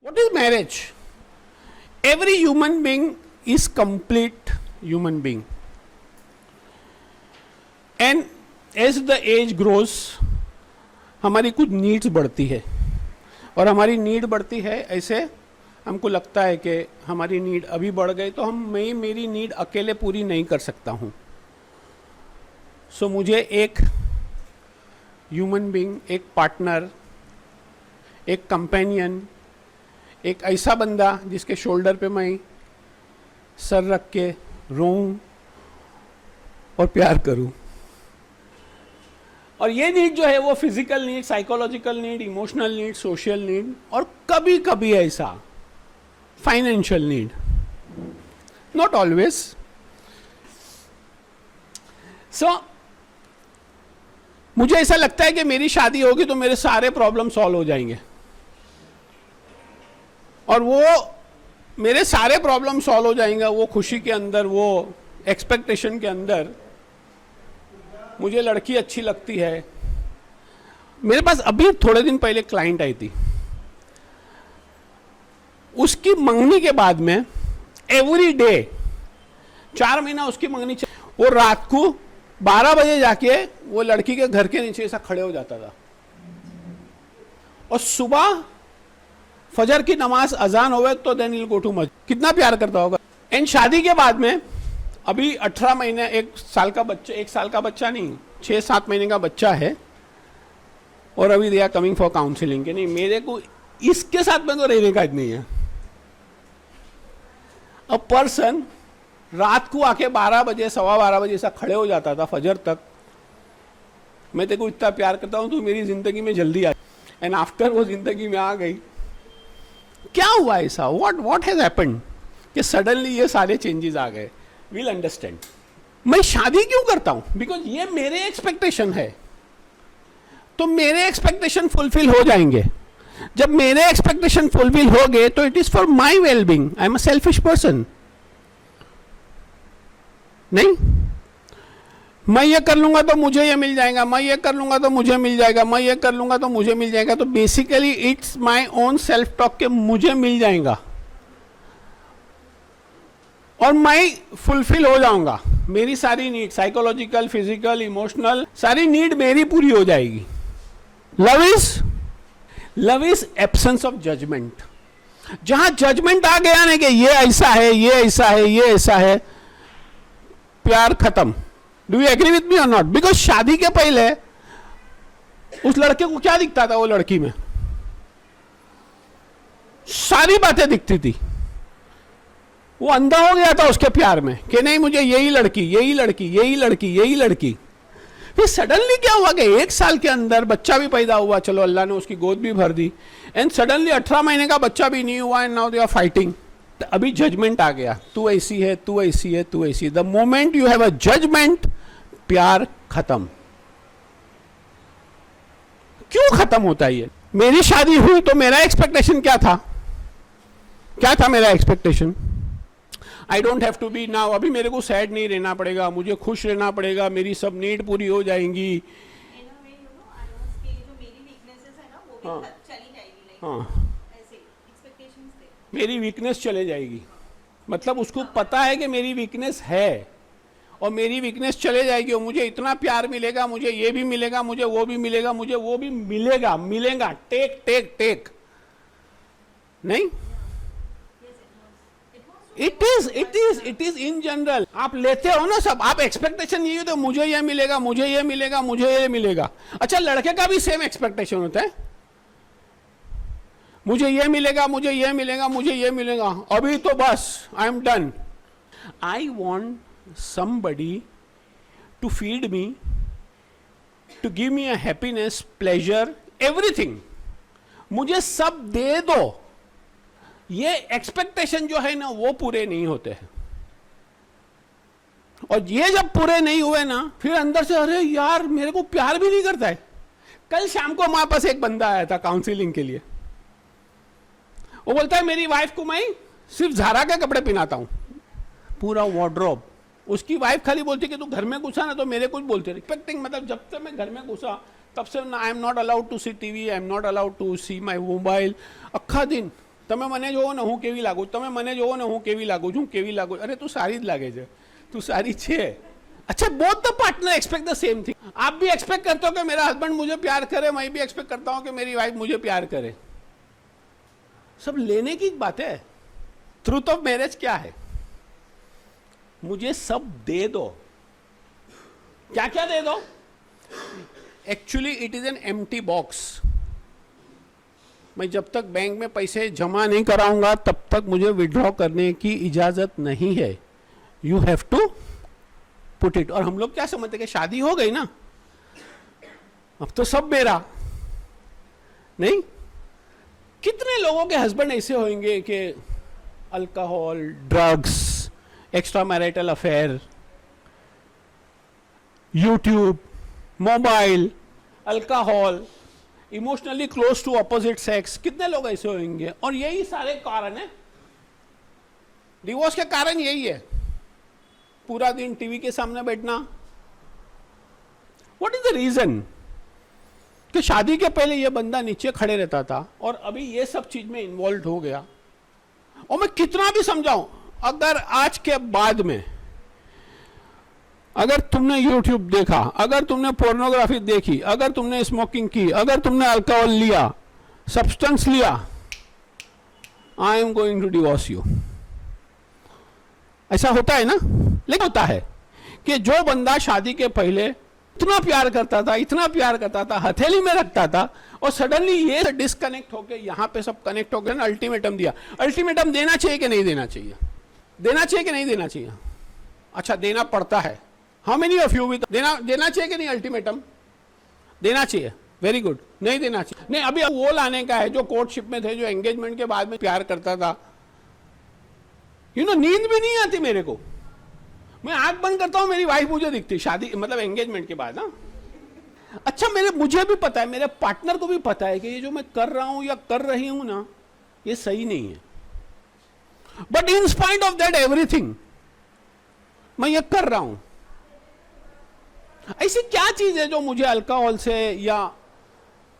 What is marriage? Every human being is complete human being. And as the age grows, हमारी कुछ needs बढ़ती है और हमारी नीड बढ़ती है ऐसे हमको लगता है कि हमारी नीड अभी बढ़ गई तो मैं मेरी नीड अकेले पूरी नहीं कर सकता हूँ. सो मुझे एक ह्यूमन बीइंग, एक पार्टनर, एक कंपेनियन, एक ऐसा बंदा जिसके शोल्डर पे मैं सर रख के रोऊं और प्यार करूं. और ये नीड जो है वो physical need, psychological need, emotional need, social need और कभी कभी ऐसा फाइनेंशियल नीड, नॉट ऑलवेज. सो मुझे ऐसा लगता है कि मेरी शादी होगी तो मेरे सारे प्रॉब्लम सॉल्व हो जाएंगे और वो मेरे सारे प्रॉब्लम सॉल्व हो जाएंगे. वो खुशी के अंदर, वो एक्सपेक्टेशन के अंदर मुझे लड़की अच्छी लगती है. मेरे पास अभी थोड़े दिन पहले क्लाइंट आई थी. उसकी मंगनी के बाद में एवरी डे 4 महीना उसकी मंगनी, वो रात को 12 बजे जाके वो लड़की के घर के नीचे ऐसा खड़े हो जाता था और सुबह फजर की नमाज अजान होवे तो देन विल गो टू मस्जिद. कितना प्यार करता होगा. एंड शादी के बाद में अभी 18 महीने, 1 साल का बच्चा, 1 साल का बच्चा नहीं, 6-7 महीने का बच्चा है और अभी they are coming for counselling के नहीं, मेरे को इसके साथ में तो रहने का नहीं है. अ पर्सन रात को आके 12 बजे, 12:15 बजे ऐसा खड़े हो जाता था फजर तक. मैं तेरे को इतना प्यार करता हूं, तू मेरी जिंदगी में जल्दी आ. एंड आफ्टर वो जिंदगी में आ गई, क्या हुआ ऐसा, व्हाट हैज हैपेंड कि सडनली ये सारे चेंजेस आ गए. Will understand. मैं शादी क्यों करता हूं? बिकॉज ये मेरे एक्सपेक्टेशन है, तो मेरे एक्सपेक्टेशन फुलफिल हो जाएंगे. जब मेरे एक्सपेक्टेशन फुलफिल हो गए तो it is for my wellbeing. I am a selfish person. नहीं, मैं ये कर लूंगा तो मुझे ये मिल जाएगा, मैं ये कर लूंगा तो मुझे मिल जाएगा, मैं ये कर लूंगा तो मुझे मिल जाएगा. तो basically it's my own self talk के मुझे मिल जाएगा और मैं फुलफिल हो जाऊंगा. मेरी सारी नीड, साइकोलॉजिकल, फिजिकल, इमोशनल, सारी नीड मेरी पूरी हो जाएगी. Love is absence of judgement. जहां जजमेंट आ गया ना कि ये ऐसा है, ये ऐसा है, ये ऐसा है, प्यार खत्म. Do you agree with me और नॉट? बिकॉज शादी के पहले उस लड़के को क्या दिखता था? वो लड़की में सारी बातें दिखती थी. वो अंधा हो गया था उसके प्यार में कि नहीं, मुझे यही लड़की, यही लड़की, यही लड़की, यही लड़की. फिर सडनली क्या हुआ कि 1 साल के अंदर बच्चा भी पैदा हुआ. चलो अल्लाह ने उसकी गोद भी भर दी. एंड सडनली 18 महीने का बच्चा भी नहीं हुआ. And now they are fighting. अभी जजमेंट आ गया, तू ऐसी है, तू ऐसी है, तू ऐसी. The moment you have a judgement, प्यार खत्म. क्यों खत्म होता है ये? मेरी शादी हुई तो मेरा एक्सपेक्टेशन क्या था? क्या था मेरा expectation? I don't have to be now. अभी मेरे को सैड नहीं रहना पड़ेगा, मुझे खुश रहना पड़ेगा, मेरी सब नीड पूरी हो जाएंगी. हाँ, मेरी वीकनेस चले जाएगी. मतलब उसको पता है कि मेरी वीकनेस है और मेरी वीकनेस चले जाएगी और मुझे इतना प्यार मिलेगा, मुझे ये भी मिलेगा, मुझे वो भी मिलेगा, मुझे वो भी मिलेगा. मिलेगा, टेक टेक टेक. नहीं, इट इज इन जनरल. आप लेते हो ना सब, आप एक्सपेक्टेशन यही होता है, मुझे ये मिलेगा, मुझे ये मिलेगा, मुझे ये मिलेगा. अच्छा, लड़के का भी सेम एक्सपेक्टेशन होता है, मुझे ये मिलेगा, मुझे ये मिलेगा, मुझे ये मिलेगा. अभी तो बस I am done. I want somebody to feed me, to give me a happiness, pleasure, everything. मुझे सब दे दो. ये एक्सपेक्टेशन जो है ना वो पूरे नहीं होते हैं. और ये जब पूरे नहीं हुए ना, फिर अंदर से अरे यार मेरे को प्यार भी नहीं करता है. कल शाम को हमारे पास एक बंदा आया था काउंसलिंग के लिए. वो बोलता है मेरी वाइफ को मैं सिर्फ झारा के कपड़े पहनाता हूं, पूरा वार्डरोब. उसकी वाइफ खाली बोलती कि तू घर में घुसा ना तो मेरे कुछ बोलते. रिस्पेक्टिंग मतलब जब तक मैं घर में घुसा तब से I am not allowed to see TV, I am not allowed to see my mobile. अक्खा दिन તમે મને જોવો ને હું કેવી લાગુ, તમે મને જોવો ને હું કેવી લાગુ છું, કેવી લાગુ, અરે તું સારી જ લાગે છે, તું સારી છે. अच्छा, both the partner expect the same thing. आप भी एक्सपेक्ट करते हो कि मेरा हस्बैंड मुझे प्यार करे, मैं भी एक्सपेक्ट करता हूं कि मेरी वाइफ मुझे प्यार करे. सब लेने की बात है. ट्रूथ ऑफ मैरिज क्या है? मुझे सब दे दो. क्या क्या दे दो? Actually it is an empty box. मैं जब तक बैंक में पैसे जमा नहीं कराऊंगा तब तक मुझे विड्रॉ करने की इजाजत नहीं है. You have to put it. और हम लोग क्या समझते कि शादी हो गई ना, अब तो सब मेरा. नहीं, कितने लोगों के हस्बैंड ऐसे होंगे कि alcohol, drugs, extra marital affair, YouTube, mobile, alcohol, emotionally close to opposite sex. कितने लोग ऐसे होंगे? और यही सारे कारण है डिवोर्स के. कारण यही है, पूरा दिन टीवी के सामने बैठना. What is the reason? कि शादी के पहले ये बंदा नीचे खड़े रहता था और अभी ये सब चीज में इन्वॉल्व हो गया. और मैं कितना भी समझाऊं, अगर आज के बाद में अगर तुमने यूट्यूब देखा, अगर तुमने पोर्नोग्राफी देखी, अगर तुमने स्मोकिंग की, अगर तुमने अल्कोहल लिया, सब्सटेंस लिया, I am going to divorce you. ऐसा होता है ना? लेकिन होता है कि जो बंदा शादी के पहले इतना प्यार करता था, इतना प्यार करता था, हथेली में रखता था, और सडनली ये डिस्कनेक्ट होके यहां पे सब कनेक्ट हो गया. अल्टीमेटम दिया. अल्टीमेटम देना चाहिए कि नहीं देना चाहिए? देना चाहिए कि नहीं देना चाहिए? अच्छा, देना पड़ता है. हाउ मेनी ऑफ यू भी देना चाहिए कि नहीं? अल्टीमेटम देना चाहिए. Very good. नहीं देना चाहिए. नहीं, अभी वो लाने का है जो कोर्टशिप में थे, जो एंगेजमेंट के बाद में प्यार करता था. नींद भी नहीं आती मेरे को. मैं आंख बंद करता हूं, मेरी वाइफ मुझे दिखती, शादी मतलब एंगेजमेंट के बाद. ना, अच्छा, मुझे भी पता है, मेरे पार्टनर को भी पता है कि ये जो मैं कर रहा हूं या कर रही हूं ना, ये सही नहीं है. But in spite of that everything मैं ये कर रहा हूं. ऐसी क्या चीज है जो मुझे अल्कोहल से या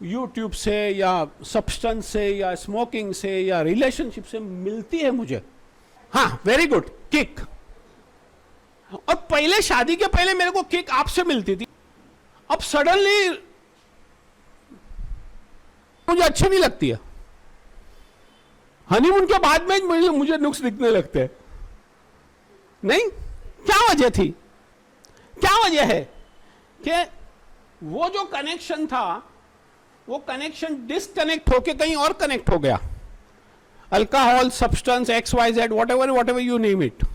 यूट्यूब से या सब्सटेंस से या स्मोकिंग से या रिलेशनशिप से मिलती है मुझे? हाँ, वेरी गुड, किक. और पहले शादी के पहले मेरे को किक आपसे मिलती थी. अब सडनली मुझे अच्छी नहीं लगती है. हनीमून के बाद में मुझे नुक्स दिखने लगते हैं. नहीं, क्या वजह थी? क्या वजह है कि वो जो कनेक्शन था, वो कनेक्शन डिस्कनेक्ट होके कहीं और कनेक्ट हो गया. Alcohol, substance, XYZ, whatever you name it.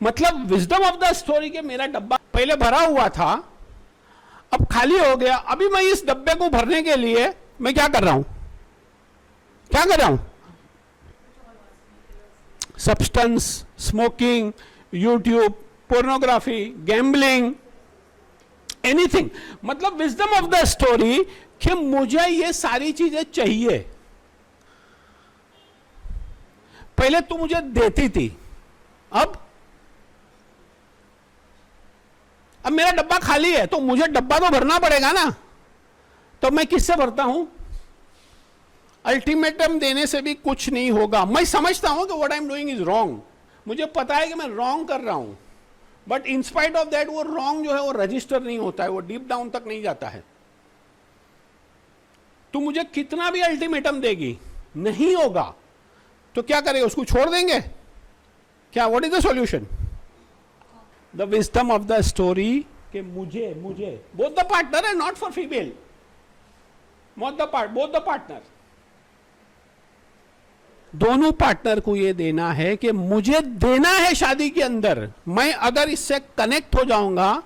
मतलब विजडम ऑफ द स्टोरी के मेरा डब्बा पहले भरा हुआ था, अब खाली हो गया. अभी मैं इस डब्बे को भरने के लिए मैं क्या कर रहा हूं? क्या कर रहा हूं? Substance, smoking, YouTube, pornography, gambling, anything. मतलब विजडम ऑफ द स्टोरी कि मुझे ये सारी चीजें चाहिए. पहले तू मुझे देती थी, अब मेरा डब्बा खाली है, तो मुझे डब्बा तो भरना पड़ेगा ना. तो मैं किससे भरता हूं? अल्टीमेटम देने से भी कुछ नहीं होगा. मैं समझता हूं कि what I am doing is wrong. मुझे पता है कि मैं रॉन्ग कर रहा हूं, but in spite of that वो रॉन्ग जो है वो रजिस्टर नहीं होता है, वो डीप डाउन तक नहीं जाता है. तू मुझे कितना भी अल्टीमेटम देगी, नहीं होगा, तो क्या करेगा? उसको छोड़ देंगे क्या? What is the solution? The wisdom of the story कि मुझे बोथ द पार्टनर है, not for female, both the partner, दोनों पार्टनर को यह देना है कि मुझे देना है शादी के अंदर. मैं अगर इससे कनेक्ट हो जाऊंगा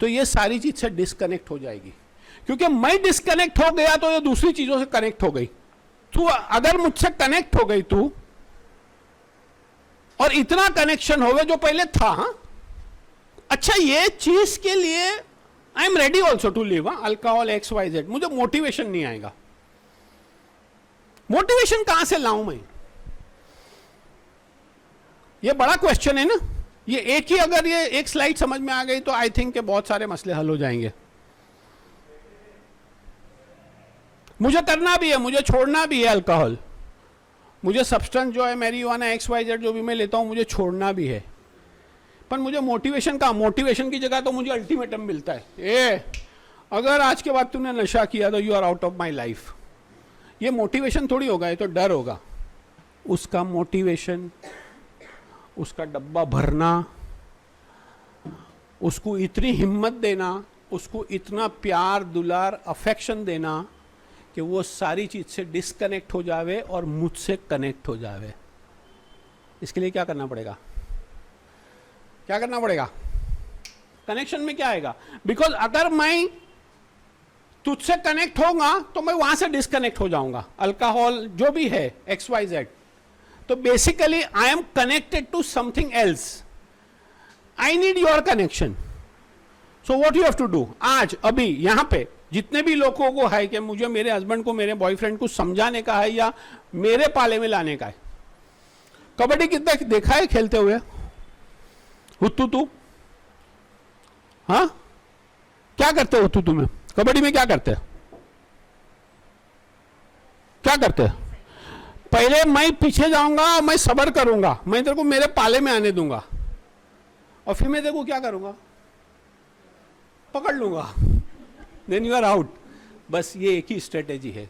तो ये सारी चीज से डिस्कनेक्ट हो जाएगी. क्योंकि मैं डिस्कनेक्ट हो गया तो ये दूसरी चीजों से कनेक्ट हो गई. तू अगर मुझसे कनेक्ट हो गई तू, और इतना कनेक्शन हो गया जो पहले था. हाँ, अच्छा, ये चीज के लिए I am ready also to live. Alcohol, XYZ, मुझे मोटिवेशन नहीं आएगा. मोटिवेशन कहां से लाऊं मैं? ये बड़ा क्वेश्चन है ना. ये अगर ये एक स्लाइड समझ में आ गई तो आई थिंक के बहुत सारे मसले हल हो जाएंगे. मुझे करना भी है, मुझे छोड़ना भी है अल्कोहल, मुझे सब्सटेंस जो है मैरिजुआना XYZ जो भी मैं लेता हूं मुझे छोड़ना भी है, पर मुझे मोटिवेशन का, मोटिवेशन की जगह तो मुझे अल्टीमेटम मिलता है, अगर आज के बाद तूने नशा किया तो you are out of my life. ये मोटिवेशन थोड़ी होगा, ये तो डर होगा। उसका मोटिवेशन, उसका डब्बा भरना, उसको इतनी हिम्मत देना, उसको इतना प्यार दुलार अफेक्शन देना कि वो सारी चीज से डिस्कनेक्ट हो जावे और मुझसे कनेक्ट हो जावे। इसके लिए क्या करना पड़ेगा? क्या करना पड़ेगा? कनेक्शन में क्या आएगा? बिकॉज अगर मैं तुझसे कनेक्ट होगा तो मैं वहां से डिस्कनेक्ट हो जाऊंगा। अल्कोहल जो भी है XYZ, तो basically I am connected to something else, I need your connection. So what you have to do, आज अभी यहां पे जितने भी लोगों को है कि मुझे मेरे हस्बैंड को, मेरे बॉयफ्रेंड को समझाने का है या मेरे पाले में लाने का है। कबड्डी कितना देखा है खेलते हुए? हुत्तू तू, हाँ क्या करते हो? हुत्तू में कबड्डी में क्या करते हैं? क्या करते हैं? पहले मैं पीछे जाऊंगा, मैं सबर करूंगा, मैं तेरे को मेरे पाले में आने दूंगा, और फिर मैं तेरे को क्या करूंगा? पकड़ लूंगा, देन यू आर आउट। बस ये एक ही स्ट्रेटेजी है,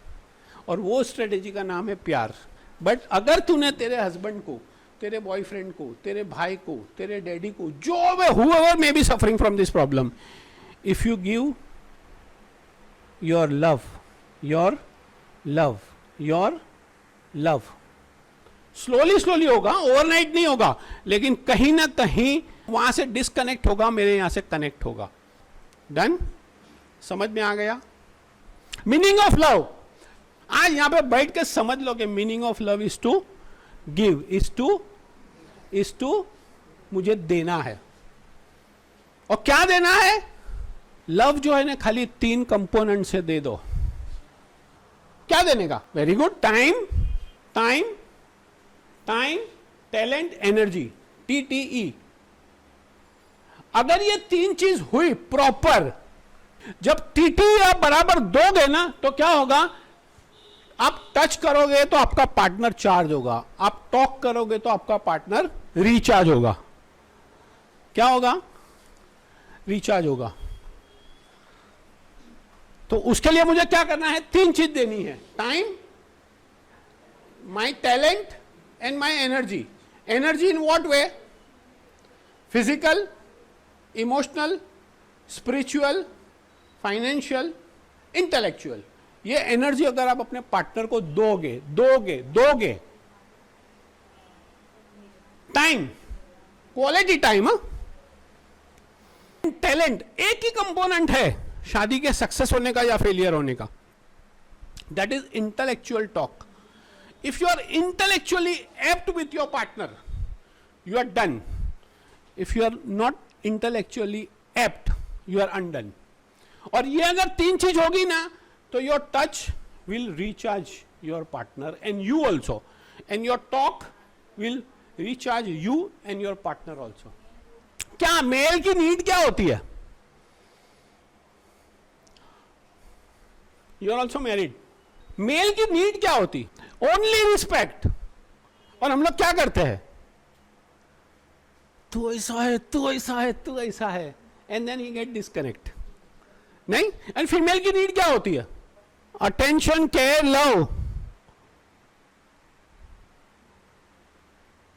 और वो स्ट्रेटेजी का नाम है प्यार। बट अगर तूने तेरे हस्बैंड को, तेरे बॉयफ्रेंड को, तेरे भाई को, तेरे डैडी को, जो वे whoever may be suffering from this problem, if you give your love, slowly होगा, ओवरनाइट नहीं होगा, लेकिन कहीं ना कहीं वहां से डिस्कनेक्ट होगा, मेरे यहां से कनेक्ट होगा। डन? समझ में आ गया? मीनिंग ऑफ लव, आज यहां पे बैठ के समझ लो कि meaning of love is to give, is to मुझे देना है। और क्या देना है? लव जो है ना, खाली 3 कंपोनेंट से दे दो। क्या देने का? Very good, time, talent, energy, TTE। अगर ये 3 चीज हुई प्रॉपर, जब TTE आप बराबर दोगे ना, तो क्या होगा? आप टच करोगे तो आपका पार्टनर चार्ज होगा, आप टॉक करोगे तो आपका पार्टनर रिचार्ज होगा। क्या होगा? रिचार्ज होगा। तो उसके लिए मुझे क्या करना है? 3 चीज देनी है, time, my talent and my energy. Energy in what way? Physical, emotional, spiritual, financial, intellectual. ये एनर्जी अगर आप अपने पार्टनर को दोगे, टाइम, क्वालिटी टाइम, टैलेंट एक ही कंपोनेंट है शादी के सक्सेस होने का या फेलियर होने का, that is intellectual talk. If you are intellectually apt with your partner, you are done. If you are not intellectually apt, you are undone. और ये अगर 3 चीज होगी ना, तो your touch will recharge your partner and you also, and your talk will recharge you and your partner also. क्या male की need क्या होती है? You are also married. Male की नीड क्या होती? Only respect. और हम लोग क्या करते हैं? तू ऐसा है, तू ऐसा है, तू ऐसा है, and then you get disconnect. नहीं? एंड फीमेल की नीड क्या होती है? Attention, care, love.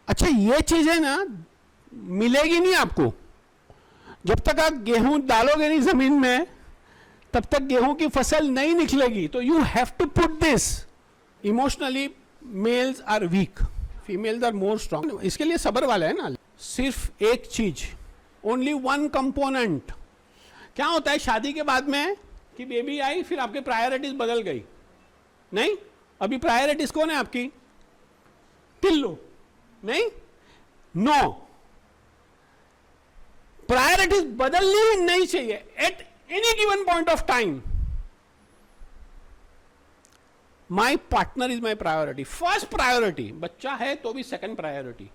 अच्छा, ये चीजें ना मिलेगी नहीं आपको जब तक आप गेहूं डालोगे नहीं जमीन में, तब तक गेहूं की फसल नहीं निकलेगी। तो you have to put this. Emotionally males are weak, females are more strong. इसके लिए सब्र वाला है ना। सिर्फ एक चीज, ओनली 1 कंपोनेंट। क्या होता है शादी के बाद में कि बेबी आई, फिर आपके प्रायोरिटीज बदल गई। नहीं, अभी प्रायोरिटीज कौन है आपकी? टिल्लू। नहीं, नो, प्रायोरिटीज बदलनी ही नहीं चाहिए at any given point of time. My partner is my priority, first priority. बच्चा है तो भी सेकंड प्रायोरिटी।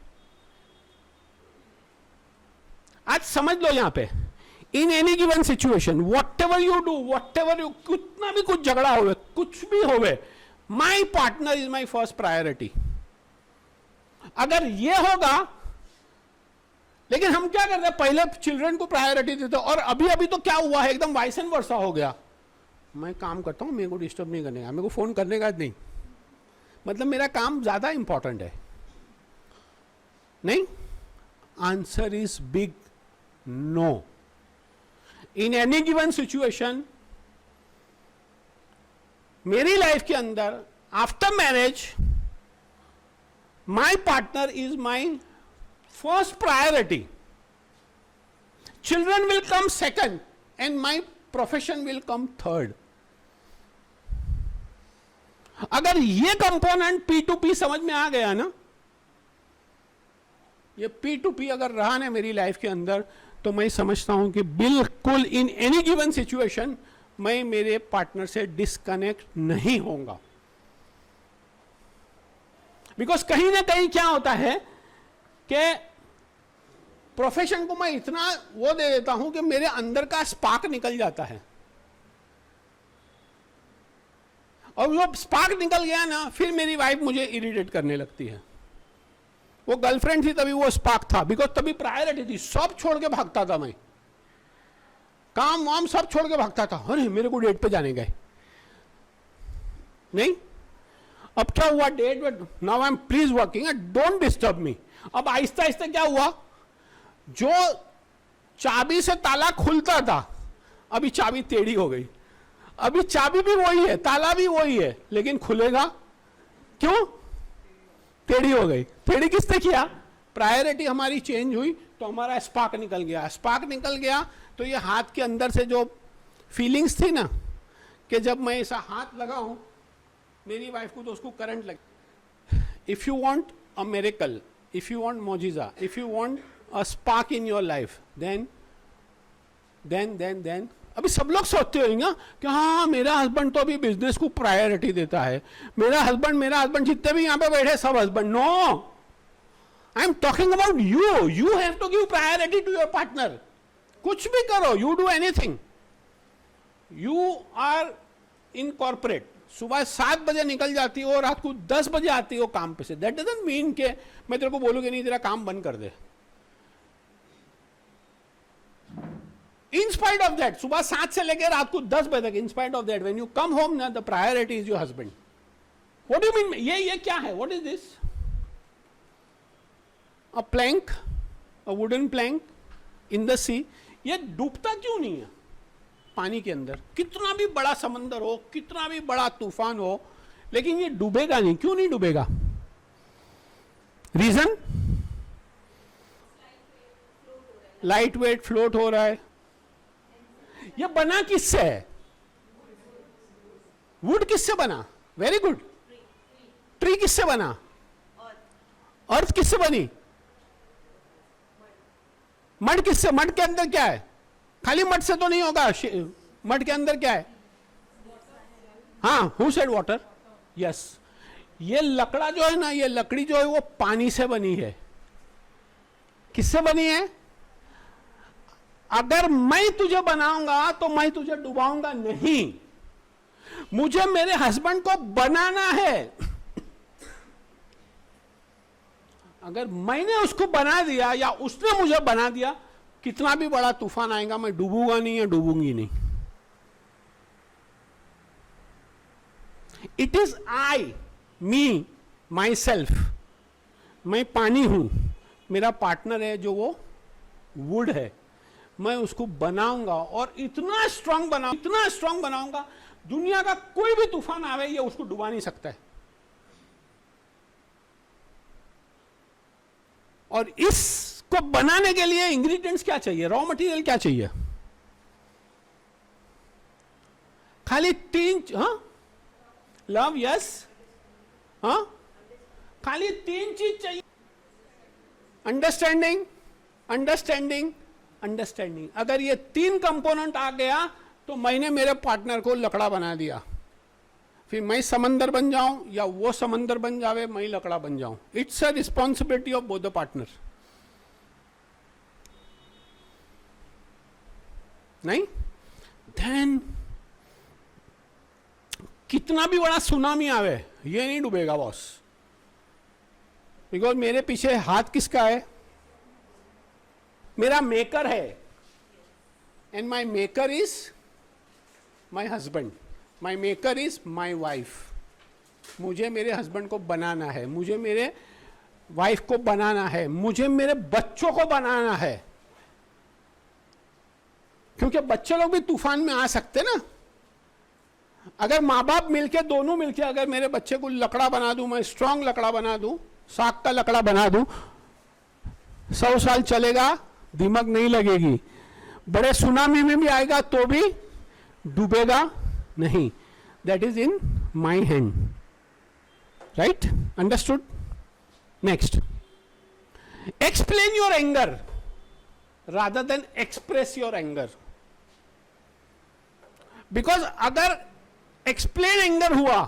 आज समझ लो यहां पे, इन any given situation, what ever you do, what ever you, कितना भी कुछ झगड़ा हो, कुछ भी होवे, माई partner is my first priority. अगर ये होगा, लेकिन हम क्या करते हैं, पहले चिल्ड्रन को प्रायोरिटी देते हैं, और अभी अभी तो क्या हुआ है, एकदम वाइस एंड वर्सा हो गया। मैं काम करता हूं, मेरे को डिस्टर्ब नहीं करने का, मेरे को फोन करने का नहीं, मतलब मेरा काम ज्यादा इंपॉर्टेंट है। नहीं, answer is big no. In any given situation, मेरी लाइफ के अंदर after marriage my partner is my first priority, children will come second and my profession will come third. अगर ये कंपोनेंट P2P समझ में आ गया ना, ये P2P अगर रहा ना मेरी लाइफ के अंदर, तो मैं समझता हूं कि बिल्कुल इन एनी गिवन सिचुएशन मैं मेरे पार्टनर से डिस्कनेक्ट नहीं होऊंगा। बिकॉज कहीं ना कहीं क्या होता है कि प्रोफेशन को मैं इतना वो दे देता हूं कि मेरे अंदर का स्पार्क निकल जाता है, और वो स्पार्क निकल गया ना, फिर मेरी वाइफ मुझे इरिटेट करने लगती है। वो गर्लफ्रेंड थी तभी वो स्पार्क था, बिकॉज तभी प्रायोरिटी थी, सब छोड़ के भागता था मैं, काम वाम सब छोड़ के भागता था, अरे मेरे को डेट पे जाने गए नहीं। अब क्या हुआ, date, now I am please working, don't disturb me. अब आहिस्ता आहिस्ता क्या हुआ, जो चाबी से ताला खुलता था, अभी चाबी टेढ़ी हो गई। अभी चाबी भी वही है, ताला भी वही है, लेकिन खुलेगा क्यों, टेढ़ी हो गई। टेढ़ी किसने किया, प्रायोरिटी हमारी चेंज हुई, तो हमारा स्पार्क निकल गया। स्पार्क निकल गया तो ये हाथ के अंदर से जो फीलिंग्स थी ना, कि जब मैं ऐसा हाथ लगाऊं मेरी वाइफ को, तो उसको करंट लगे। If you want a miracle, if you want मोजिजा, if you want a spark in your life, then अभी सब लोग सोचते होंगे कि हाँ मेरा हस्बैंड तो अभी बिजनेस को प्रायोरिटी देता है, मेरा हस्बैंड जितने भी यहां पे बैठे सब husband. No, I am talking about you. You have to give priority to your partner. कुछ भी करो, you do anything, you are in corporate, सुबह 7 बजे निकल जाती हो, रात को 10 बजे आती हो काम पे से, दैट डजंट मीन के मैं तेरे को बोलूंगी नहीं तेरा काम बंद कर दे। In spite of that, सुबह 7 से लेकर रात को 10 बजे तक, in spite of that, when you come home ना, the priority is your husband. What do you mean? ये क्या है? What is this? A plank, a wooden plank in the sea. ये डूबता क्यों नहीं है पानी के अंदर? कितना भी बड़ा समंदर हो, कितना भी बड़ा तूफान हो, लेकिन ये डूबेगा नहीं। क्यों नहीं डूबेगा? रीजन, लाइट वेट फ्लोट हो रहा है। ये बना किससे है? वुड किससे बना? Very good. ट्री किससे बना? अर्थ किससे बनी? मड किससे? मड के अंदर क्या है? खाली मड से तो नहीं होगा, मड के अंदर क्या है? हाँ, हु सेड वाटर? यस। ये लकड़ा जो है ना, ये लकड़ी जो है वो पानी से बनी है। किससे बनी है? अगर मैं तुझे बनाऊंगा तो मैं तुझे डुबाऊंगा नहीं, मुझे मेरे हस्बैंड को बनाना है। अगर मैंने उसको बना दिया या उसने मुझे बना दिया, कितना भी बड़ा तूफान आएगा मैं डूबूंगा नहीं या डूबूंगी नहीं। It is I, me, my self. मैं पानी हूं, मेरा पार्टनर है जो वो वुड है। मैं उसको बनाऊंगा और इतना स्ट्रांग बनाऊंगा, दुनिया का कोई भी तूफान आवे ये उसको डुबा नहीं सकता है। और इसको बनाने के लिए इंग्रेडिएंट्स क्या चाहिए, रॉ मटेरियल क्या चाहिए? खाली 3, हाँ, लव, यस, हाँ, खाली 3 चीज चाहिए। Understanding, understanding, understanding. अगर ये 3 कंपोनेंट आ गया तो मैंने मेरे पार्टनर को लकड़ा बना दिया। फिर मैं समंदर बन जाऊं या वो समंदर बन जावे, मैं लकड़ा बन जाऊं। It's a responsibility of both the partner. नहीं? देन कितना भी बड़ा सुनामी आवे ये नहीं डूबेगा बॉस, बिकॉज मेरे पीछे हाथ किसका है? मेरा मेकर है, and my maker is my husband, my maker is my wife. मुझे मेरे हस्बैंड को बनाना है, मुझे मेरे वाइफ को बनाना है, मुझे मेरे बच्चों को बनाना है, क्योंकि बच्चे लोग भी तूफान में आ सकते ना। अगर माँ बाप मिलके, दोनों मिलके अगर मेरे बच्चे को लकड़ा बना दूं, मैं स्ट्रांग लकड़ा बना दूं, साग का लकड़ा बना दूं, 100 साल चलेगा, दिमाग नहीं लगेगी, बड़े सुनामी में भी आएगा तो भी डूबेगा नहीं। That is in my hand, right? Understood? Next, explain your anger rather than express your anger. Because अगर एक्सप्लेन एंगर हुआ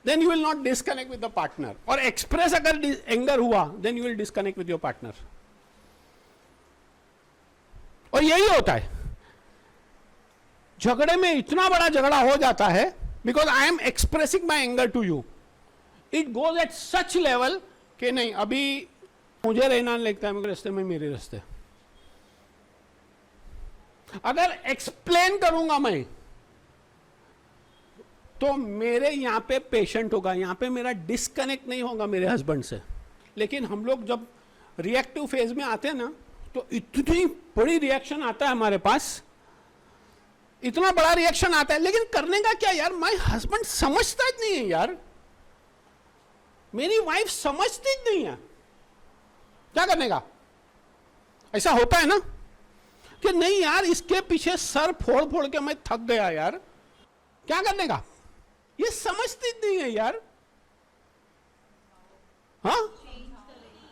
then you will not disconnect with the partner, और एक्सप्रेस अगर एंगर हुआ then you will disconnect with your partner. और यही होता है झगड़े में, इतना बड़ा झगड़ा हो जाता है because I am expressing my anger to you. It goes at such level कि नहीं, अभी मुझे रहना नहीं लगता है मेरे रास्ते में, मेरे रास्ते। अगर एक्सप्लेन करूंगा मैं तो मेरे यहां पे पेशेंट होगा, यहां पे मेरा डिस्कनेक्ट नहीं होगा मेरे हस्बैंड से। लेकिन हम लोग जब रिएक्टिव फेज में आते हैं ना, तो इतनी बड़ी रिएक्शन आता है हमारे पास, इतना बड़ा रिएक्शन आता है, लेकिन करने का क्या यार? माय हस्बैंड समझता ही नहीं है यार, मेरी वाइफ समझती ही नहीं है, क्या करने का? ऐसा होता है ना कि नहीं यार, इसके पीछे सर फोड़ फोड़ के मैं थक गया यार, क्या करने का? ये समझती नहीं है यार। हाँ,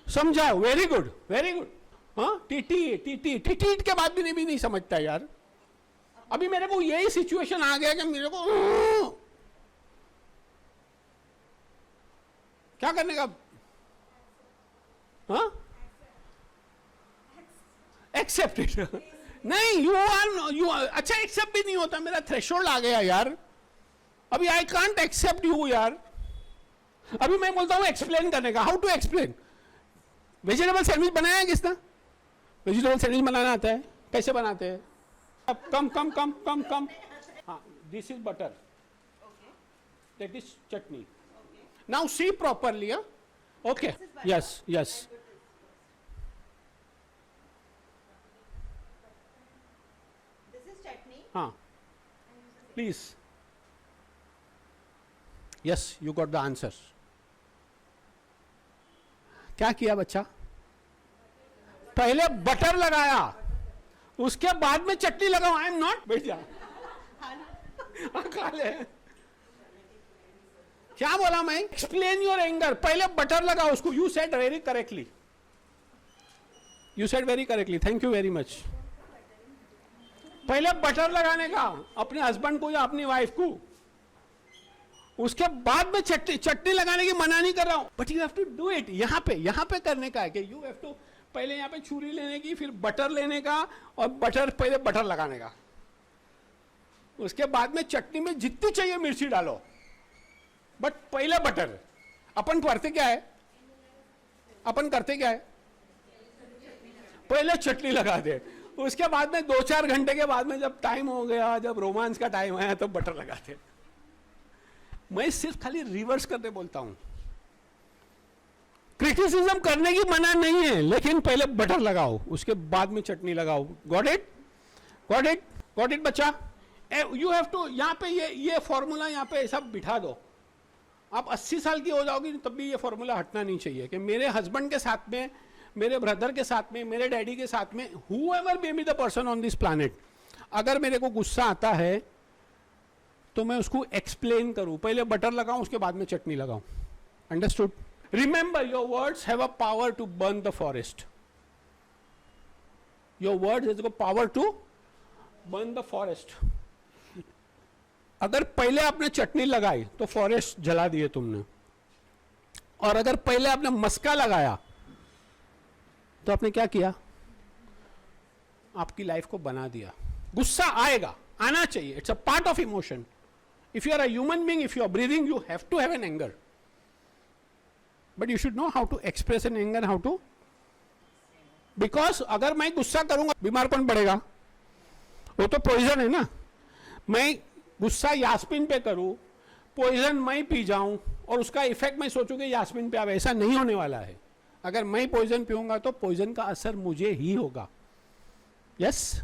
समझाओ, वेरी गुड वेरी गुड। हाँ, टीटी टीटी टीटी के बाद भी नहीं समझता यार। अभी मेरे को यही सिचुएशन आ गया कि मेरे को क्या करने का? हाँ, एक्सेप्ट इट। नहीं, यू अच्छा, एक्सेप्ट भी नहीं होता, मेरा थ्रेशोल्ड आ गया यार। अभी आई कांट एक्सेप्ट यू यार। अभी मैं बोलता हूं एक्सप्लेन करने का, how to explain? Vegetable sandwich बनाया है किसने? वेजिटेबल सैंडविच बनाना आता है? कैसे बनाते हैं? अब कम कम कम कम कम। हाँ, this is butter, that is chutney. Now see properly. Okay, yes yes. हाँ, please. Yes, you got the answer. क्या किया बच्चा? पहले बटर लगाया, उसके बाद में चटनी लगाओ। आई एम नॉट, बैठ जा। खा ले। क्या बोला मैं? Explain your anger. पहले बटर लगाओ उसको। You said very correctly, you said very correctly, thank you very much. पहले बटर लगाने का अपने हस्बैंड को या अपनी वाइफ को, उसके बाद में चटनी लगाने की मना नहीं कर रहा हूं, but you have to do it. यहां पे करने का है कि यू हैव टू पहले यहां पे छुरी लेने की, फिर बटर लेने का, और पहले बटर लगाने का, उसके बाद में चटनी में जितनी चाहिए मिर्ची डालो, बट पहले बटर। अपन करते क्या है? पहले चटनी लगा दे, उसके बाद में 2-4 घंटे के बाद में जब टाइम हो गया, जब रोमांस का टाइम आया, तो बटर लगाते। मैं सिर्फ खाली रिवर्स करते बोलता हूं। क्रिटिसिज्म करने की मना नहीं है, लेकिन पहले बटर लगाओ, उसके बाद में चटनी लगाओ। Got it? Got it? Got it बच्चा? यू हैव टू, यहां पे ये फॉर्मूला यहां पे ऐसा बिठा दो। आप 80 साल की हो जाओगी तब भी ये फॉर्मूला हटना नहीं चाहिए कि मेरे हस्बैंड के साथ में, मेरे ब्रदर के साथ में, मेरे डैडी के साथ में, whoever may be the person on this planet, अगर मेरे को गुस्सा आता है तो मैं उसको एक्सप्लेन करूं। पहले बटर लगाऊं, उसके बाद में चटनी लगाऊं। Understood? Remember, your words have a power to burn the forest. Your words have a power to burn the forest. अगर पहले आपने चटनी लगाई तो फॉरेस्ट जला दिए तुमने, और अगर पहले आपने मस्का लगाया तो आपने क्या किया? आपकी लाइफ को बना दिया। गुस्सा आएगा, आना चाहिए, it's a part of emotion, If you are a human being, if you are breathing, you have to have an anger. But you should know how to express an anger, how to. Because अगर मैं गुस्सा करूंगा, बीमार कौन पड़ेगा? वो तो poison है ना. मैं गुस्सा यास्मीन पे करूं, पॉइजन मैं पी जाऊं और उसका इफेक्ट मैं सोचूं कि यास्मीन पे आवे, ऐसा नहीं होने वाला है. अगर मैं पॉइजन पीऊंगा तो पॉइजन का असर मुझे ही होगा. Yes,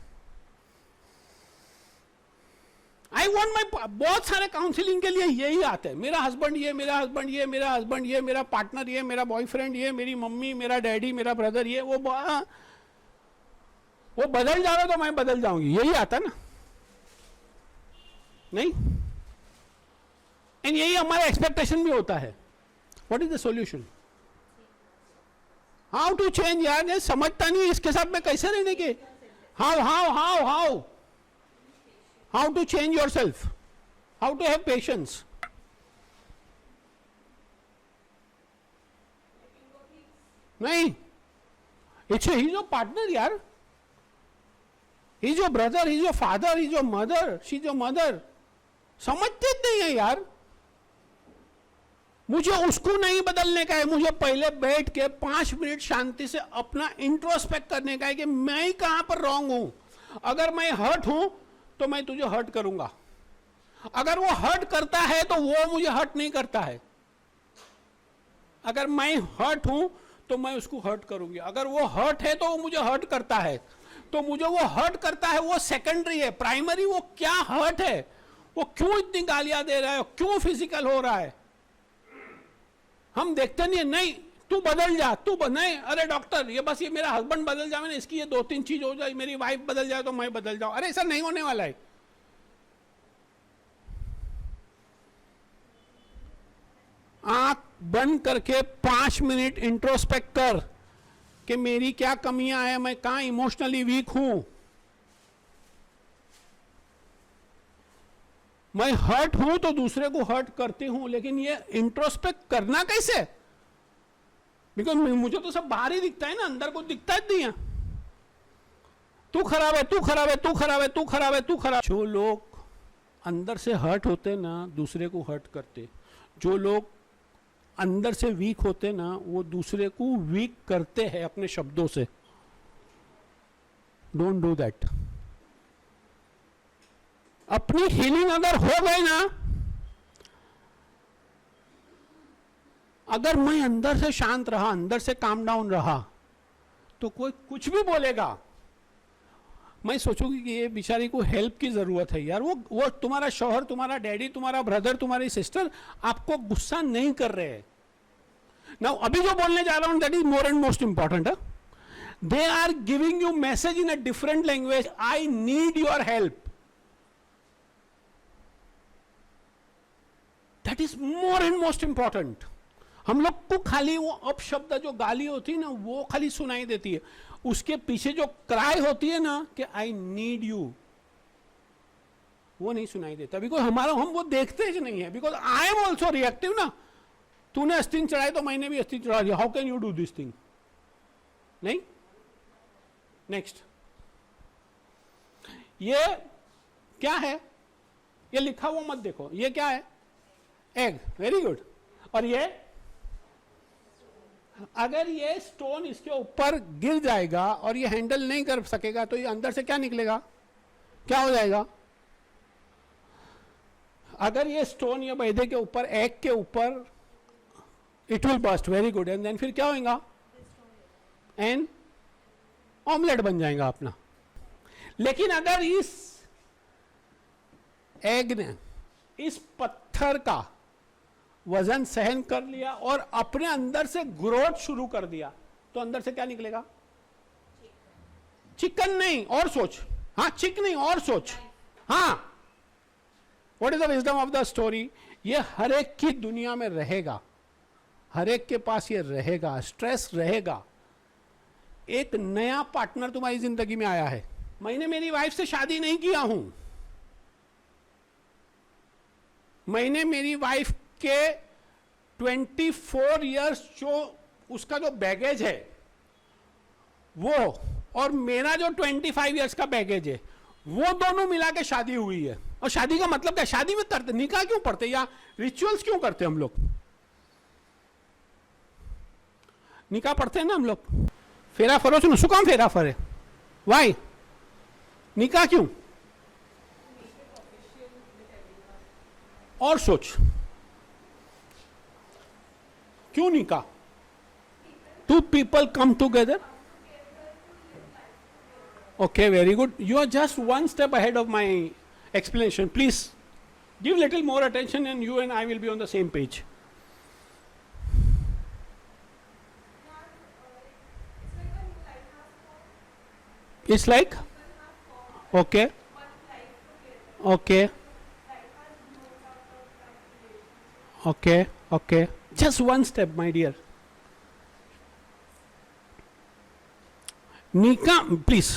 I want my. बहुत सारे काउंसिलिंग के लिए यही आते हैं, मेरा हस्बैंड ये, मेरा हस्बैंड ये, मेरा हस्बैंड ये, मेरा पार्टनर ये, मेरा बॉयफ्रेंड ये, मेरी मम्मी, मेरा डैडी, मेरा ब्रदर ये. वो बदल जा रहा तो मैं बदल जाऊंगी, यही आता ना. नहीं, एंड यही हमारा एक्सपेक्टेशन भी होता है. What is the solution? How to change यार. ये समझता नहीं इसके साथ में कैसे रहने के. How how to change yourself, how to have patience. नहीं, he's your partner यार, he's your brother, he's your father, he's your mother, she's your mother. समझते नहीं है यार. मुझे उसको नहीं बदलने का है, मुझे पहले बैठ के 5 मिनट शांति से अपना इंट्रोस्पेक्ट करने का है कि मैं कहां पर रॉन्ग हूं. अगर मैं हर्ट हूं तो मैं तुझे हर्ट करूंगा. अगर वो हर्ट करता है तो वो मुझे हर्ट नहीं करता है. अगर मैं हर्ट हूं तो मैं उसको हर्ट करूंगी. अगर वो हर्ट है तो वो मुझे हर्ट करता है, तो मुझे वो हर्ट करता है वो सेकेंडरी है. प्राइमरी वो क्या हर्ट है, वो क्यों इतनी गालियां दे रहा है, क्यों फिजिकल हो रहा है, हम देखते नहीं. नहीं, तू बदल जा, तू नहीं, अरे डॉक्टर ये बस ये मेरा हस्बैंड बदल जाए ना, इसकी ये 2-3 चीज हो जाए, मेरी वाइफ बदल जाए तो मैं बदल जाऊं. अरे ऐसा नहीं होने वाला है. आंख बंद करके 5 मिनट इंट्रोस्पेक्ट कर कि मेरी क्या कमियां हैं, मैं कहां इमोशनली वीक हूं. मैं हर्ट हूं तो दूसरे को हर्ट करती हूं, लेकिन ये इंट्रोस्पेक्ट करना कैसे? बिकॉज मुझे तो सब बाहर ही दिखता है ना, अंदर को दिखता ही नहीं है. तू खराब है, तू खराब है, तू खराब है, तू खराब है, तू खराब. जो लोग अंदर से हर्ट होते ना, दूसरे को हर्ट करते. जो लोग अंदर से वीक होते ना, वो दूसरे को वीक करते हैं अपने शब्दों से. Don't do that. अपनी हीलिंग अगर हो गई ना, अगर मैं अंदर से शांत रहा, अंदर से काम डाउन रहा, तो कोई कुछ भी बोलेगा, मैं सोचूंगी कि ये बेचारी को हेल्प की जरूरत है यार. वो तुम्हारा शौहर, तुम्हारा डैडी, तुम्हारा ब्रदर, तुम्हारी सिस्टर आपको गुस्सा नहीं कर रहे हैं ना. अभी जो बोलने जा रहा हूं, that is more and most important. They are giving you message in a different language. I need your help. That is more and most important. हम लोग को खाली वो अपशब्द, जो गाली होती है ना, वो खाली सुनाई देती है. उसके पीछे जो क्राई होती है ना कि आई नीड यू, वो नहीं सुनाई देता. बिकॉज हम वो देखते ही नहीं है. Because I am also reactive ना. तूने अस्तीन चढ़ाई तो मैंने भी अस्तीन चढ़ा दिया. How can you do this thing? नहीं. नेक्स्ट, ये क्या है? ये लिखा हुआ मत देखो. ये क्या है? एग. Very good. और ये, अगर ये स्टोन इसके ऊपर गिर जाएगा और ये हैंडल नहीं कर सकेगा तो ये अंदर से क्या निकलेगा? क्या हो जाएगा? अगर ये स्टोन या मैदे के ऊपर, एग के ऊपर, it will burst. Very good. And then फिर क्या होगा? एंड ऑमलेट बन जाएगा अपना. लेकिन अगर इस एग ने इस पत्थर का वजन सहन कर लिया और अपने अंदर से ग्रोथ शुरू कर दिया, तो अंदर से क्या निकलेगा? चिकन नहीं, और सोच. हाँ, चिक नहीं, और सोच. हाँ, what is the wisdom of the story? ये हर एक की दुनिया में रहेगा, हर एक के पास ये रहेगा, स्ट्रेस रहेगा. एक नया पार्टनर तुम्हारी जिंदगी में आया है. मैंने मेरी वाइफ से शादी नहीं किया हूं. मैंने मेरी वाइफ के 24 इयर्स जो उसका जो बैगेज है वो, और मेरा जो 25 इयर्स का बैगेज है, वो दोनों मिला के शादी हुई है. और शादी का मतलब क्या? शादी में करते, निकाह क्यों पढ़ते या रिचुअल्स क्यों करते हम लोग? निकाह पढ़ते हैं ना हम लोग, फेरा फरो सुनो, શું કામ फेरा फरे? वाई? निकाह क्यों? और सोच, क्यों निकाह? Two people come together. Okay, very good. You are just one step ahead of my explanation. Please give little more attention and you and I will be on the same page. It's like? Okay. Okay. Okay. Okay. Just one step, my dear. Nika, please.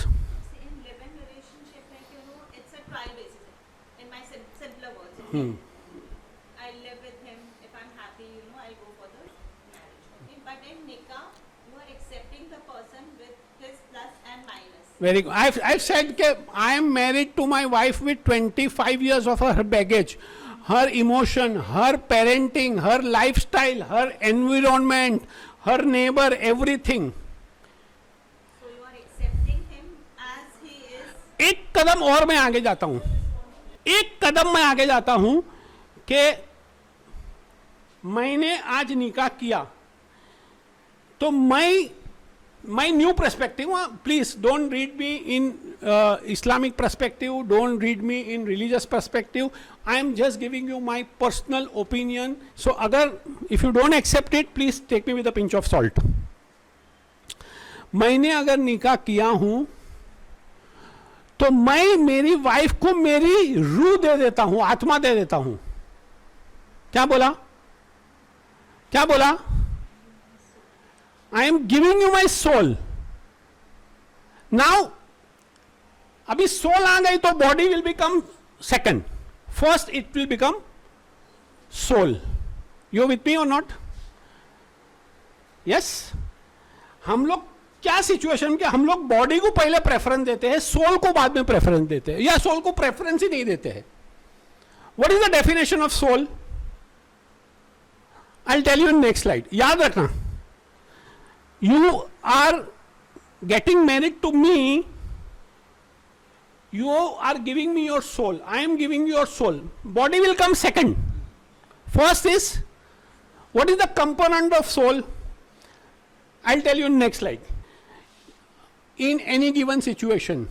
In live-in relationship, like it's a trial basis. In my simpler words, okay? I live with him. If I'm happy, I go for the marriage. Okay, but in nikah, you are accepting the person with his plus and minus. Very good. I've said that I am married to my wife with 25 years of her baggage, her emotion, her parenting, her lifestyle, her environment, her neighbor, everything. So you are accepting him as he is. एक कदम और मैं आगे जाता हूं, एक कदम मैं आगे जाता हूं कि मैंने आज निकाह किया तो my new perspective, please don't read me in Islamic perspective, don't read me in religious perspective. I am just giving you my personal opinion. So if you don't accept it, please take me with a pinch of salt. मैंने अगर निकाह किया हूं तो मैं मेरी wife को मेरी रूह दे देता हूं, आत्मा दे देता हूं. क्या बोला? क्या बोला? I am giving you my soul. Now, अभी soul आ गई तो body will become second. First it will become soul. You with me or not? Yes? हम लोग क्या सिचुएशन के हम लोग बॉडी को पहले प्रेफरेंस देते हैं, सोल को बाद में प्रेफरेंस देते हैं, या सोल को प्रेफरेंस ही नहीं देते हैं. What is the definition of soul? I will tell you in next slide. याद रखना, you are getting married to me, you are giving me your soul, I am giving you your soul. Body will come second. First is, what is the component of soul? I'll tell you in next slide. In any given situation,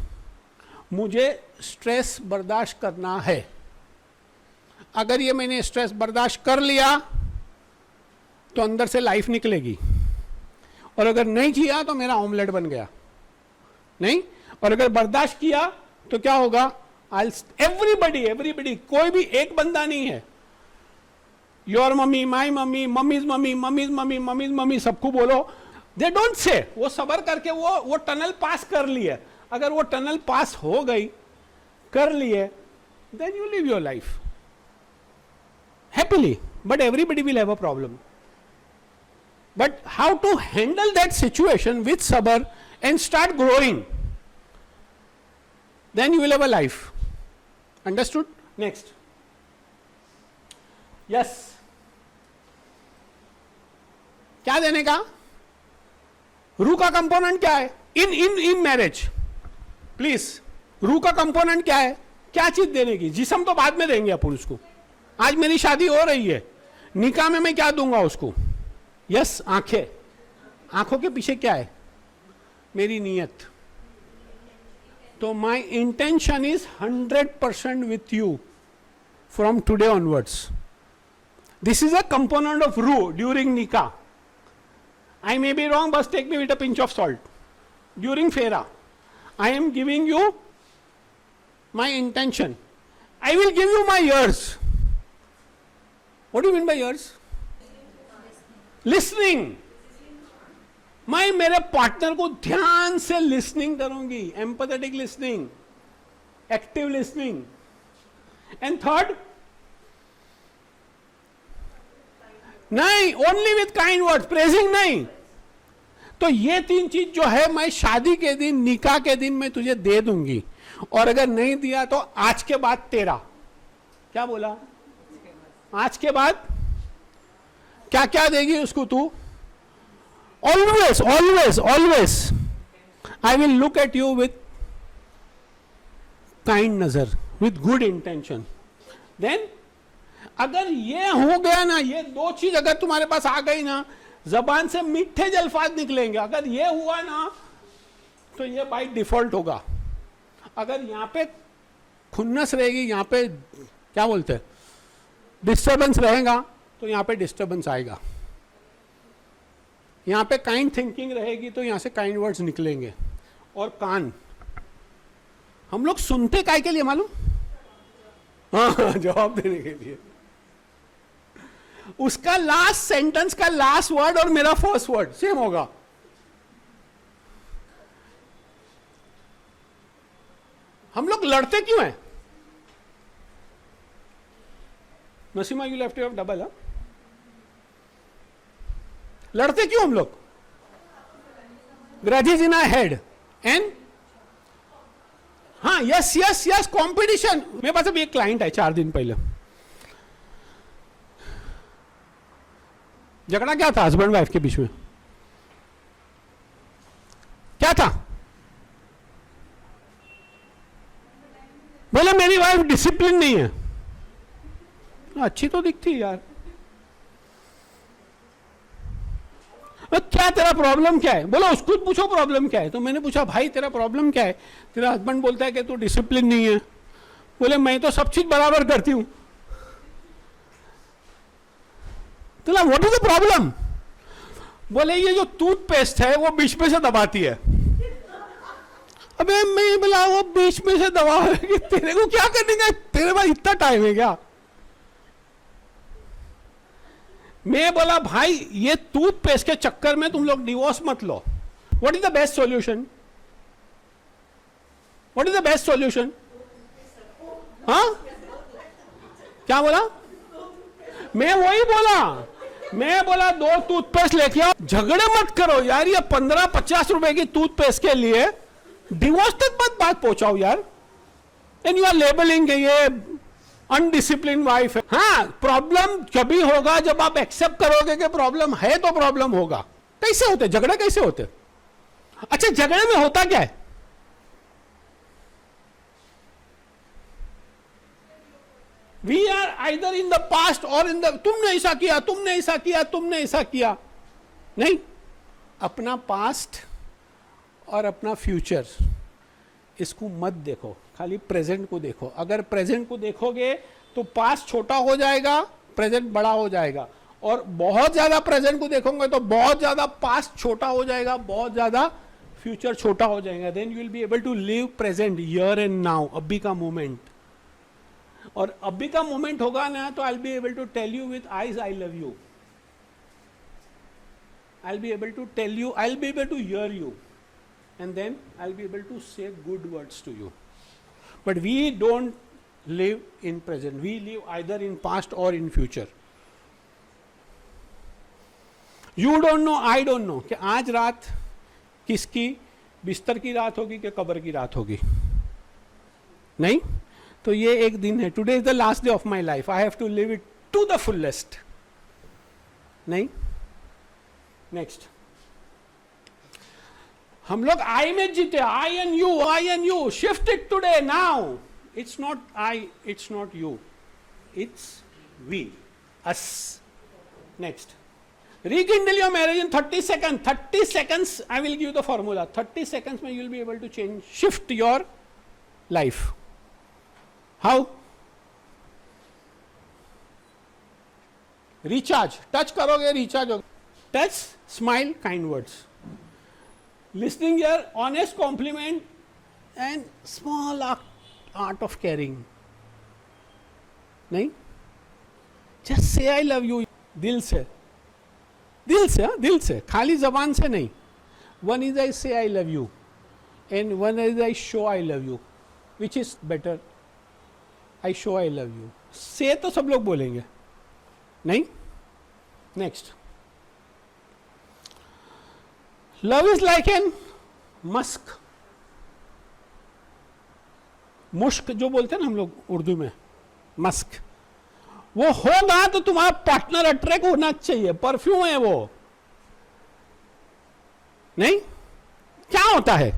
मुझे stress बर्दाश्त करना है. अगर ये मैंने stress बर्दाश्त कर लिया तो अंदर से लाइफ निकलेगी, और अगर नहीं किया तो मेरा ऑमलेट बन गया. नहीं, और अगर बर्दाश्त किया तो क्या होगा? एवरीबडी, कोई भी एक बंदा नहीं है. Your mummy, my mummy, mummies mummy, mummies mummy, mummies mummy, सबको बोलो. दे डोंट से, वो सबर करके वो टनल पास कर लिए. अगर वो टनल पास हो गई, कर लिए, then you live your life happily. But everybody will have a problem. But how to handle that situation with sabr and start growing, then you will have a life. Understood? Next. Yes. क्या देने का? रूह का component क्या है in marriage? Please, रूह का component क्या है? क्या चीज देने की? जिस्म तो बाद में देंगे अपन उसको. आज मेरी शादी हो रही है, निकाह में मैं क्या दूंगा उसको? यस, आंखें. आंखों के पीछे क्या है? मेरी नीयत. तो my intention is 100% with you from today onwards. This is a component of रूह ड्यूरिंग निकाह. I may be wrong, but take me with a pinch of salt. During Fera, I am giving you my intention. I will give you my ears. What do you mean by ears? Listening. मैं मेरे partner को ध्यान से listening करूंगी. Empathetic listening, active listening. And third, नहीं, only with kind words, praising नहीं. तो ये तीन चीज जो है मैं शादी के दिन, निकाह के दिन मैं तुझे दे दूंगी, और अगर नहीं दिया तो आज के बाद तेरा. क्या बोला? आज के बाद क्या क्या देगी उसको तू? Always always always I will look at you with kind नजर, विथ गुड इंटेंशन. देन अगर ये हो गया ना, ये दो चीज अगर तुम्हारे पास आ गई ना, जबान से मीठे अल्फाज निकलेंगे. अगर ये हुआ ना तो ये बाय डिफॉल्ट होगा. अगर यहां पे खुन्नस रहेगी, यहां पे क्या बोलते हैं डिस्टर्बेंस रहेगा, तो यहां पे डिस्टर्बेंस आएगा. यहां पे काइंड थिंकिंग रहेगी तो यहां से काइंड वर्ड्स निकलेंगे. और कान, हम लोग सुनते काय के लिए मालूम? हाँ, जवाब देने के लिए. उसका लास्ट सेंटेंस का लास्ट वर्ड और मेरा फर्स्ट वर्ड सेम होगा. हम लोग लड़ते क्यों हैं? Naseema, you left you double. लड़ते क्यों हम लोग? Grudges in our head and हाँ, यस यस यस, कॉम्पिटिशन. मेरे पास अभी एक क्लाइंट है 4 दिन पहले. झगड़ा क्या था हस्बैंड वाइफ के बीच में? क्या था? बोले मेरी वाइफ डिसिप्लिन नहीं है. अच्छी तो दिखती है यार. क्या तेरा प्रॉब्लम क्या है? बोलो उसको पूछो प्रॉब्लम क्या है. तो मैंने पूछा भाई तेरा प्रॉब्लम क्या है? तेरा हस्बैंड बोलता है कि तू डिसिप्लिन नहीं है. बोले मैं तो सब चीज बराबर करती हूं. तो व्हाट इज द प्रॉब्लम? बोले ये जो टूथपेस्ट है वो बीच में से दबाती है. अबे मैं बोला वो बीच में से दबा तेरे को क्या करने का? तेरे पास इतना टाइम है क्या? मैं बोला भाई ये टूथपेस्ट के चक्कर में तुम लोग डिवोर्स मत लो. What is the best solution? What is the best solution? हाँ, क्या बोला? मैं वही बोला. मैं बोला 2 टूथपेस्ट लेके आओ. झगड़े मत करो यार. ये 15-50 रुपए की टूथपेस्ट के लिए डिवोर्स तक मत बात पहुंचाओ यार. एंड यू आर लेबलिंग ये अनडिसिप्लिन वाइफ है. हाँ, प्रॉब्लम कभी होगा जब आप एक्सेप्ट करोगे कि प्रॉब्लम है तो प्रॉब्लम होगा. कैसे होते झगड़े? कैसे होते? अच्छा, झगड़े में होता क्या है? We are either in the past और इन द तुमने ऐसा किया, तुमने ऐसा किया, तुमने ऐसा किया. नहीं, अपना पास्ट और अपना फ्यूचर इसको मत देखो, खाली प्रेजेंट को देखो. अगर प्रेजेंट को देखोगे तो पास्ट छोटा हो जाएगा, प्रेजेंट बड़ा हो जाएगा. और बहुत ज्यादा प्रेजेंट को देखोगे तो बहुत ज्यादा पास्ट छोटा हो जाएगा, बहुत ज्यादा फ्यूचर छोटा हो जाएगा. Then you will be able to live present, here and now, अभी का मोमेंट. और अभी का मोमेंट होगा ना तो I will be able to tell you with eyes I love you. I will be able to tell you, I will be able to hear you. And then I'll be able to say good words to you. But we don't live in present. We live either in past or in future. You don't know, I don't know कि आज रात किसकी बिस्तर की रात होगी कि कब्र की रात होगी. नहीं, तो ये एक दिन है. Today is the last day of my life. I have to live it to the fullest. नहीं, next. हम लोग आई में जीते. I and you, I and you. Shift it today, now. It's not I, it's not you, it's we, us. Next. rekindle your marriage in 30 seconds. 30 seconds I will give the formula. 30 seconds में you will be able to change, shift your life. How? Recharge. Touch करोगे recharge होगा. Touch, smile, kind words. Listening your honest compliment and small art of caring. नहीं? Just say I love you. दिल से. दिल से, हाँ, दिल से, खाली जबान से नहीं. One is I say I love you, and one is I show I love you. Which is better? I show I love you. Say तो सब लोग बोलेंगे, नहीं? Next. Love is like an musk. मुश्क जो बोलते हैं ना हम लोग उर्दू में, मस्क. वो होगा तो तुम्हारा पार्टनर अट्रैक्ट होना चाहिए। परफ्यूम है वो, नहीं? क्या होता है?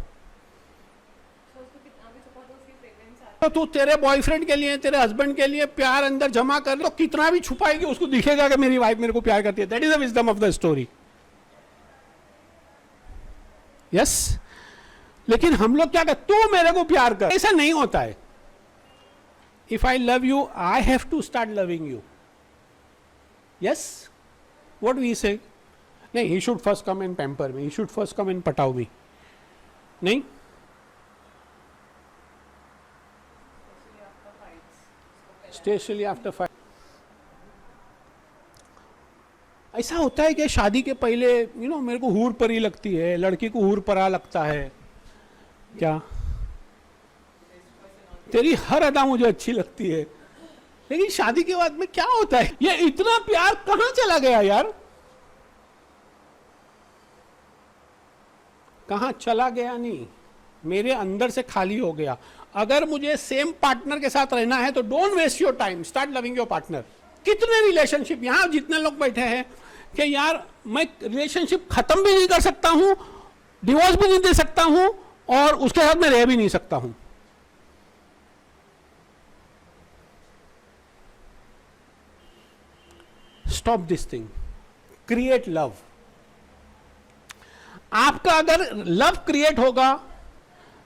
तो तू तेरे बॉयफ्रेंड के लिए, तेरे हस्बैंड के लिए प्यार अंदर जमा कर लो, कितना भी छुपाएगी उसको दिखेगा कि मेरी वाइफ मेरे को प्यार करती है। That is the wisdom of the story. Yes, लेकिन हम लोग क्या कहते, तू मेरे को प्यार कर, ऐसा नहीं होता है। If I love you, I have to start loving you. Yes, what we say, नहीं, he should first come and pamper me, he should first come and पटाओ मी, नहीं? Specially after fight. ऐसा होता है कि शादी के पहले मेरे को हूर परी लगती है, लड़की को हूर परा लगता है। क्या? तेरी हर अदा मुझे अच्छी लगती है, लेकिन शादी के बाद में क्या होता है? ये इतना प्यार कहां चला गया यार? कहां चला गया? नहीं, मेरे अंदर से खाली हो गया। अगर मुझे सेम पार्टनर के साथ रहना है तो don't waste your time, start loving your partner. कितने रिलेशनशिप यहां जितने लोग बैठे हैं कि यार मैं रिलेशनशिप खत्म भी नहीं कर सकता हूं, डिवोर्स भी नहीं दे सकता हूं, और उसके साथ मैं रह भी नहीं सकता हूं। Stop this thing, create love. आपका अगर लव क्रिएट होगा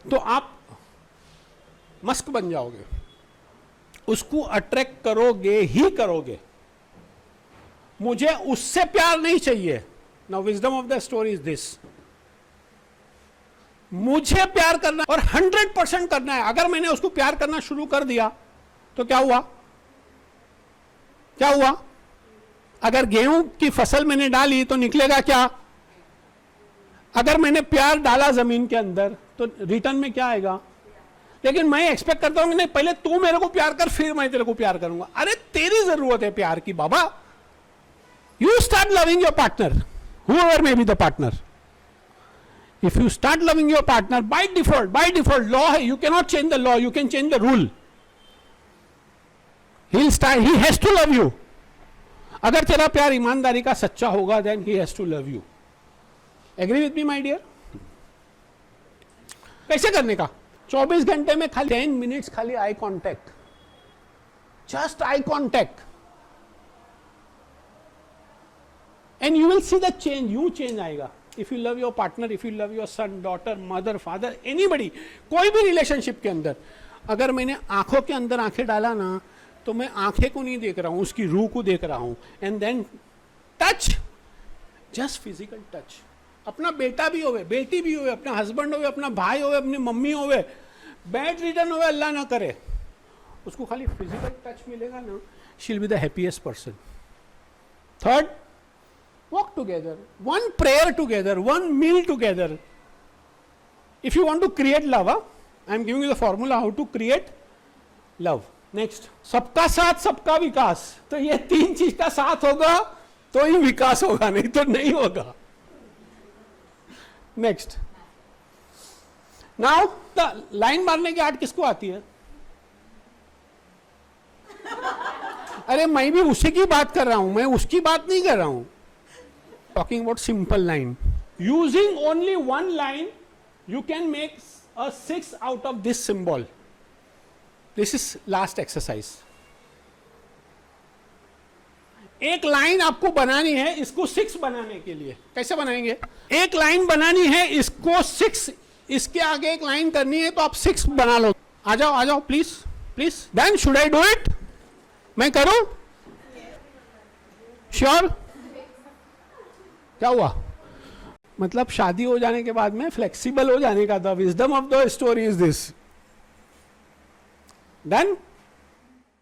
तो आप मस्क बन जाओगे, उसको अट्रैक्ट करोगे ही करोगे। मुझे उससे प्यार नहीं चाहिए। Now wisdom of the story is this, मुझे प्यार करना और 100% करना है। अगर मैंने उसको प्यार करना शुरू कर दिया तो क्या हुआ? क्या हुआ? अगर गेहूं की फसल मैंने डाली तो निकलेगा क्या? अगर मैंने प्यार डाला जमीन के अंदर तो रिटर्न में क्या आएगा? लेकिन मैं एक्सपेक्ट करता हूं कि नहीं, पहले तू मेरे को प्यार कर, फिर मैं तेरे को प्यार करूंगा। अरे तेरी जरूरत है प्यार की बाबा। You start loving your partner, whoever may be the partner. If you start loving your partner, by default law है, you can not change the law, you can change the rule. He has to love you. अगर तेरा प्यार ईमानदारी का सच्चा होगा, then he has to love you. Agree with me my dear? कैसे करने का? 24 घंटे में खाली 10 मिनट्स खाली eye contact, just eye contact, and you will see the change. You change आएगा। If you love your partner, if you love your son, daughter, mother, father, anybody, कोई भी रिलेशनशिप के अंदर, अगर मैंने आंखों के अंदर आंखें डाला ना, तो मैं आंखें को नहीं देख रहा हूं, उसकी रूह को देख रहा हूं। And then touch, just physical touch. अपना बेटा भी होवे, बेटी भी होवे, अपना हस्बैंड होवे, अपना भाई होवे, अपनी मम्मी होवे, बैड रिटर्न होवे, अल्लाह ना करे, उसको खाली फिजिकल टच मिलेगा ना, she will be the happiest person. Third, walk together, one prayer together, one meal together. If you want to create love, I am giving you the formula how to create love. Next, सबका साथ सबका विकास। तो ये 3 चीज का साथ होगा तो ही विकास होगा, नहीं तो नहीं होगा। नेक्स्ट, नाउ द लाइन मारने की आर्ट किसको आती है? अरे मैं भी उसी की बात कर रहा हूं, मैं उसकी बात नहीं कर रहा हूं। Talking about simple line. Using only one line you can make a 6 out of this symbol. This is last exercise. एक लाइन आपको बनानी है इसको 6 बनाने के लिए। कैसे बनाएंगे? एक लाइन बनानी है इसको 6, इसके आगे एक लाइन करनी है, तो आप 6 बना लो। आ जाओ please please. Then should I do it? मैं करूं? श्योर? क्या हुआ? मतलब शादी हो जाने के बाद में फ्लेक्सिबल हो जाने का। The wisdom of the story is this. Done?